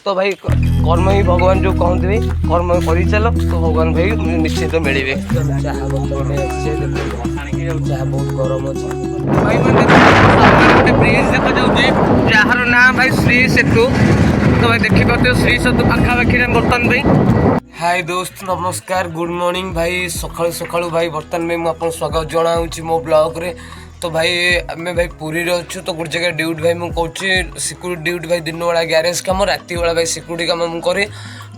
तो भाई कर्म ही भगवान जो कहते भाई कर्म कर चल तो भगवान भाई निश्चित मिले। चाह बहुत गरम अच्छे भाई मैंने गोटे ब्रिज देखा जाऊे जार ना भाई श्री सेतु। तो भाई देखिए श्री सेतु पाखापाखि बर्तमान भाई हाय दोस्त नमस्कार गुड मॉर्निंग भाई सकाळु सकाळु भाई बर्तमान में मुझे स्वागत जनाऊँ मो ब्लॉग रे। तो भाई आम भाई पुरी अच्छु तो गोटे जगह ड्यूटी भाई मुझे सिक्यूरीटी ड्यूटी भाई दिन बेला ग्यारेज कम राति बेला भाई सिक्यूरीटी कम मुझे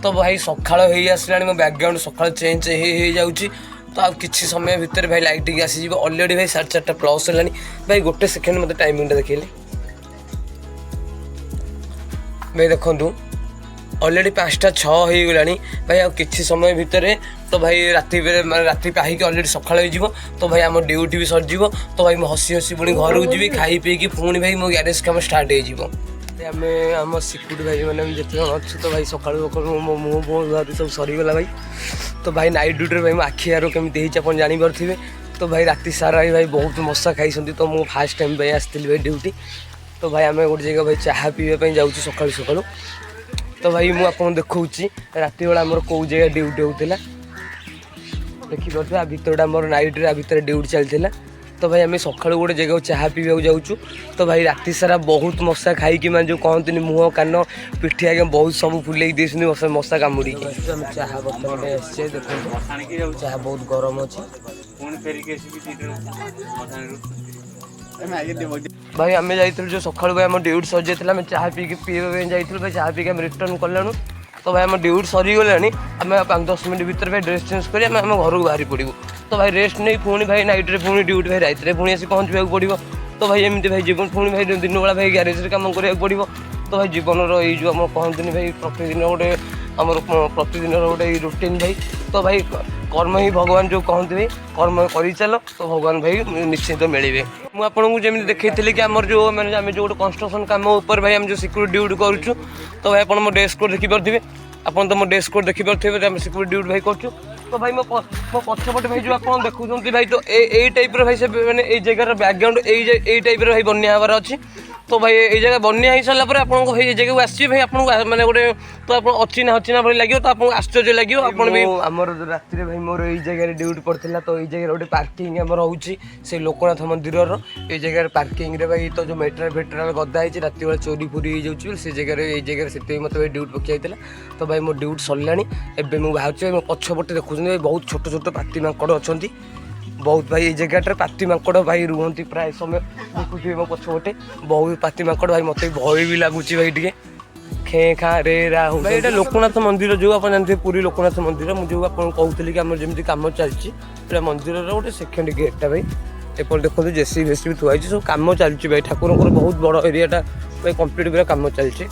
तो भाई सकाळ हो आसला मो बैकग्राउंड सकाळ चेंज हो जाऊँगी तो आ किसी समय भितर भाई लाइटिंग आसीज अलरेडी भाई 4:30 प्लस है भाई गोटे सेकेंड मतलब टाइमिंग देखिए भाई देखु अलरेडी 5:06 हो गला भाई आ किसी समय भितर तो भाई राति पाहिक अलरेडी सकाळ हो तो भाई आम ड्यूटी भी सरजिव तो भाई हसी हसी पुणी घर को जी खाई पीकी पुणी भाई मो ग्यारेज काम स्टार्ट हो आम सिक्यूरीटी भाई मैंने जिते जन अच्छे तो भाई सकाल मो मुँह बहुत सब सरीगला भाई। तो भाई नाइट ड्यूटी भाई मो आखि यार केमी आप जानीपारे तो भाई राति सारा भाई बहुत मशा खाई तो मुझे फास्ट टाइम भाई आसती भाई ड्यूटी। तो भाई आम गोटे जगह भाई चाह पीवाई जाऊँ सकाल सकाल तो भाई मुझे देखा राति बेला आमर कौ जगह ड्यूटी होता देखिए आ भितर आम नाइट आ भितर ड्यूटी चलता। तो भाई आम सकाल गोटे जगह चाह पीवा जाऊँ तो भाई राति सारा बहुत मशा खाई मैं जो कहते मुँह कान पिठी आगे बहुत सब फुल दे मशा कामुड़ी चाह चाह बहुत गरम अच्छे भाई आम जाइए जो सकाल भाई आम ड्यूटी सर जाइए चाह पी पीवा जाइए भाई चाह पी रिटर्न कलु तो भाई आम ड्यूटी सरीगला आम 5-10 मिनट भर भाई ड्रेस चेंज कर घर को बाहरी पड़ू तो भाई रेस्ट नहीं पुणी भाई नाइट रे पुणी ड्यूटी भाई रात पुणी आसी पहुँचा पड़ो तो भाई एमती भाई जीवन पुणी भाई दिन बेला भाई ग्यारेज कम करा पड़ो तो भाई जीवन रही जो आम कहते भाई प्रतिदिन गोटे आम प्रतिदिन गोटे रुटीन भाई। तो भाई कर्म ही भगवान जो कहते भाई कर्म कर चल तो भगवान भाई निश्चित मिले। मुझे आपको जमी देखी कि आम जो मैंने आम जो गोटे कंस्ट्रक्शन काम उपर भाई आम जो सिक्यूरीटी ड्यूटी करूँ तो भाई आप मो डेस्क कोड देखिपे आप तो मो डेस्क कोड देखिपे आम सिक्यूरीटी ड्यूटी भाई करूँ तो भाई मो पछपटे भाई जो आप देखुं भाई तो यही टाइप भाई से मैंने जगह बैकग्राउंड यही टाइप भाई बनिया हबार अच्छी। तो भाई ये जगह बनिया हो सारा आपको भाई ये जगह आस भाई आपको मैंने गोटे तो आप अचिना हचिना भाई लगे तो आपको आश्चर्य लगे आपन भी आमर रात भाई मोर ये जगह ड्यूटी पड़ता तो ये जगह गोटे पार्किंग आम रोचे से लोकनाथ मंदिर ये जगह पार्किंग रे भाई तो जो मेटेरियल फेटेरियल गदा है रात बेला चोरी फुरी हो जाऊँ से जगह ये जगह से मतलब ड्यूटी पकड़ा तो भाई मो ड्यूटी सरला एवं मुझे बाहर मो पछपटे देखुं बहुत छोट छोट पाती माकड़ अच्छा बहुत भाई ये जगह पाती माकड़ भाई रुहती प्राय समय देखुए मो पछपटे बहुत पाती माकड़ भाई मत भय भी लगुच भाई टे खे खा रे रा भाई ये लोकनाथ मंदिर जो आप जानते पूरी लोकनाथ मंदिर मुझे आपको कहते कि आम जमी कम चलती मंदिर गोटे सेकेंड गेटा भाई एपट देखो जेसी बेसी भी थुआई सब कम चलती भाई ठाकुर बहुत बड़ एरियाटा भाई कंप्लीट पूरा कम चलती।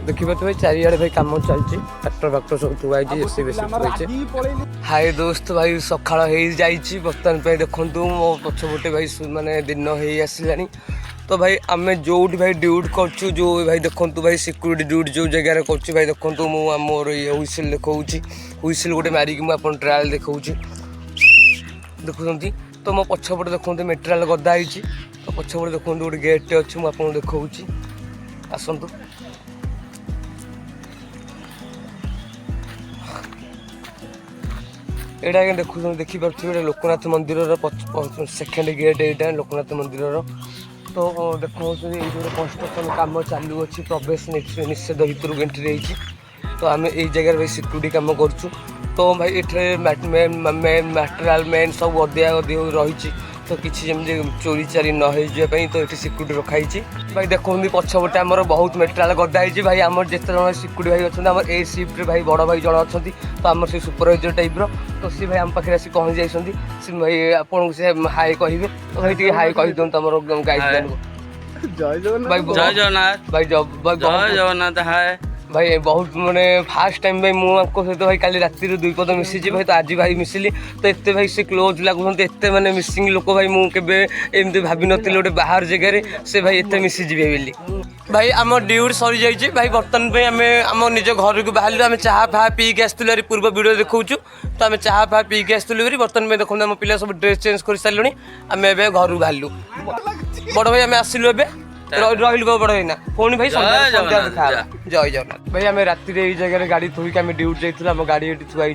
देखिए भाई चारिआडे भाई कम चलती ट्रैक्टर फैक्टर सब थुआई एसी बेसी थुआई। हाय दोस्त भाई सकाळ हो जाइए बर्तमान पे देखु मो पछपटे भाई माने दिन हो आसला तो भाई आम जो भाई ड्यूटी कर जो भाई देखु भाई सिक्यूरीटी ड्यूटी जो जगह कर भाई देखु मोर ये हुइसिल देखा हुइसिल गोटे मारिकी मुझे ट्रायल देखा देखुं तो मो पछपटे देखु मेटेरियल गदा है तो पछपटे देखु गोटे गेट अच्छी मुझे देखा आसतु एटा आगे देखिए लोकनाथ मंदिर सेकेंड गेट यहाँ लोकनाथ मंदिर तो देखो ये जो कंस्ट्रक्शन कम चालू अच्छी प्रवेश निषेध भितर एंट्री होती तो आम ये जगह भाई सिक्यूरीटी कम करूँ तो भाई ये मटेरियल मेन सब अदिया गदी रही तो किसी जमी चोरी चारी न होइए तो ये सिक्यूरीटी रखाई भाई देखो पछपटे आमर बहुत मेटेरियल गदा है भाई आम जिते जन सिक्यूरीटी भाई अच्छा आम ए सिफ्ट भाई बड़ भाई जन अच्छा तो आम से सुपरवाइजर टाइप तो सी भाई आम पाखे आसी पहुँच जाइए सी भाई आपको से हाई कहे तो भाई टे हाई कही दिखाँ आम गाइड जय जगन्नाथ भाई जय जगन्नाथ भाई जय जगन्नाथ हाय भाई बहुत मैंने फास्ट टाइम भाई मुझे सहित भाई काली राति दुईपद मिसी भाई तो आज भाई मिसिली तो एत भाई से क्लोज लगुंत एत मैंने मिसिंग लोक भाई मुझे एमती भावी नी गोटे बाहर जगह से भाई एत मिसीजे बोली भाई आम ड्यूटी सरी जाइए भाई बर्तमान पे आम आम निज घर को बाहर आम चाहा फाहा पीक आसलू पूर्व वीडियो देखा तो आम चाहा फाहा पीक आसलू बर्तमान पे देखो आम पिला सब ड्रेस चेंज कर सारे आम ए घर बाहर बड़ भाई आम आसलू ए रही बड़ भाई ना पुणी भाई जय जगन्नाथ भाई आम राति ये जगह गाड़ी थोक आम ड्यूटी जाइए आम गाड़ी ये थुआई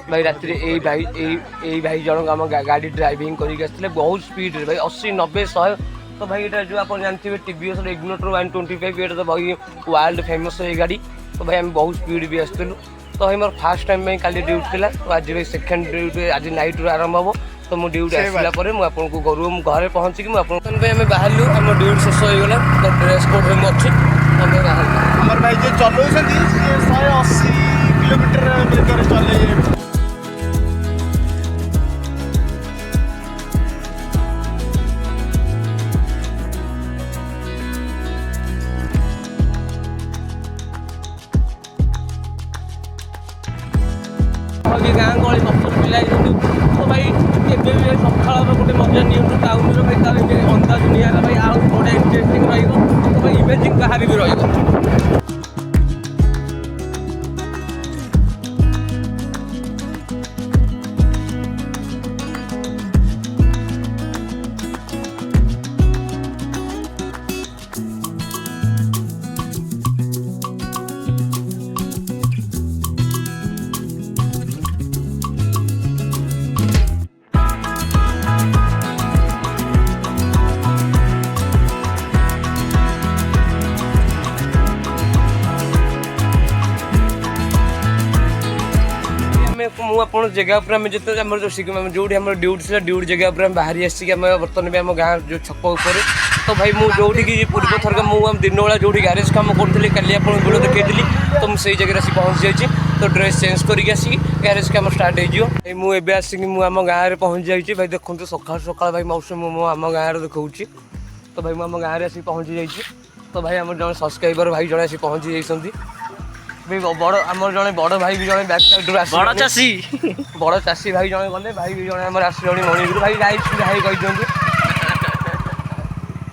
भाई राति यही भाई जनक आम गाड़ी ड्राइविंग करके बहुत स्पीड भाई 80 90 100 तो भाई ये जो आप जानते टीवीएस इग्निटर 125 ये तो भाई वर्ल्ड फेमस है गाड़ी तो भाई आम बहुत स्पीड भी आसलु तो भाई मोर फास्ट टाइम में काली ड्यूटी थी तो आज भाई सेकेंड ड्यूटी आज नाइट रू आरंभ हम तो मो ड्यूटी आसला मुझे घर पहुँचिकी मुझे आम बाहर आम ड्यूटी शेष हो गला तो ड्रेस कोड में अच्छी आम बाहर भाई जो चलाउछन्ती 180 किलोमीटर चले गाँ गहली बसर पिला तो भाई केवे भी सकाल गोटे मजा नियंत्रु टाउन भाई तार अंदाज निरा भाई आउ बड़ा इंटरेस्टिंग रही तो भाई इमेजिंग बाहर भी रही मुझे जगह पर आम जो जो ड्यूटी था ड्यूटी जगह पर बाहरी आसिक बर्तमान भी आम गाँव जो छक उपर तो भाई मुझे की पूर्व थरक मुझे दिन बेला जो गारेज कम करी कल आप वीडियो देखी तो मुझे जगह आसी पहुँच जाइए तो ड्रेस चेंज करके आसिक गारेज कम स्टार्ट हो मुझे आसिक आम गाँव में पहुँच जाइए भाई देखो सकाल सकाल भाई मौसम आम गाँव देखा तो भाई मुझे गाँव में आसिक पहुँची जाइए तो भाई आम जन सब्सक्राइबर भाई जड़े आसी पहुँची जाइए बड़ आम जड़े बड़ भाई भी जड़े बैक साइड आस बड़ चाषी भाई जड़े गले भाई भी जड़े आम आस मणिपुर भाई गाई कही